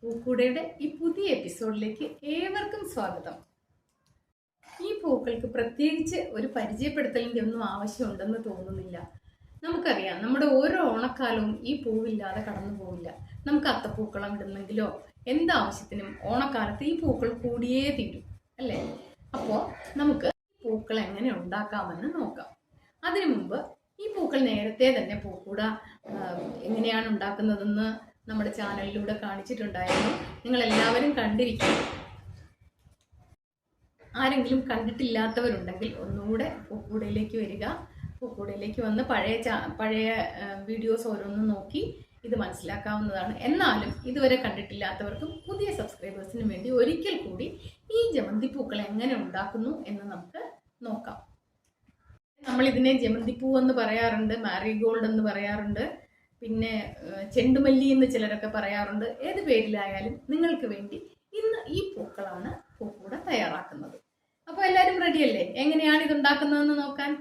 പൂക്കൂടയുടെ ഈ പുതിയ എപ്പിസോഡിലേക്ക് ഏവർക്കും സ്വാഗതം. ഈ പൂക്കൾക്ക് പ്രത്യേകിച്ച് ഒരു പരിചയപ്പെടുത്തലിൻ്റെ ഒന്നും ആവശ്യമുണ്ടെന്ന് തോന്നുന്നില്ല. നമുക്കറിയാം, നമ്മുടെ ഓരോ ഓണക്കാലവും ഈ പൂവില്ലാതെ കടന്നു പോവില്ല. നമുക്ക് അത്തപ്പൂക്കളം ഇടുന്നെങ്കിലോ എന്താവശ്യത്തിനും ഓണക്കാലത്ത് ഈ പൂക്കൾ കൂടിയേ തീരും, അല്ലേ? അപ്പോൾ നമുക്ക് പൂക്കൾ എങ്ങനെ ഉണ്ടാക്കാമെന്ന് നോക്കാം. അതിനു മുമ്പ് ഈ പൂക്കൾ നേരത്തെ തന്നെ പൂക്കൂട എങ്ങനെയാണ് ഉണ്ടാക്കുന്നതെന്ന് നമ്മുടെ ചാനലിലൂടെ കാണിച്ചിട്ടുണ്ടായിരുന്നു. നിങ്ങൾ എല്ലാവരും കണ്ടിരിക്കും. ആരെങ്കിലും കണ്ടിട്ടില്ലാത്തവരുണ്ടെങ്കിൽ ഒന്നുകൂടെ പൂക്കൂടയിലേക്ക് വരിക. പൂക്കൂടയിലേക്ക് വന്ന് പഴയ വീഡിയോസ് ഓരോന്നും നോക്കി ഇത് മനസ്സിലാക്കാവുന്നതാണ്. എന്നാലും ഇതുവരെ കണ്ടിട്ടില്ലാത്തവർക്കും പുതിയ സബ്സ്ക്രൈബേഴ്സിനും വേണ്ടി ഒരിക്കൽ കൂടി ഈ ജമന്തി പൂക്കൾ എങ്ങനെ ഉണ്ടാക്കുന്നു എന്ന് നമുക്ക് നോക്കാം. നമ്മൾ ഇതിനെ ജമന്തിപ്പൂ എന്ന് പറയാറുണ്ട്, മാരിഗോൾഡ് എന്ന് പറയാറുണ്ട്, പിന്നെ ചെണ്ടുമല്ലി എന്ന് ചിലരൊക്കെ പറയാറുണ്ട്. ഏത് പേരിലായാലും നിങ്ങൾക്ക് വേണ്ടി ഇന്ന് ഈ പൂക്കളാണ് പൂക്കൂട തയ്യാറാക്കുന്നത്. അപ്പോൾ എല്ലാവരും റെഡിയല്ലേ? എങ്ങനെയാണ് ഇത് ഉണ്ടാക്കുന്നതെന്ന് നോക്കാൻ?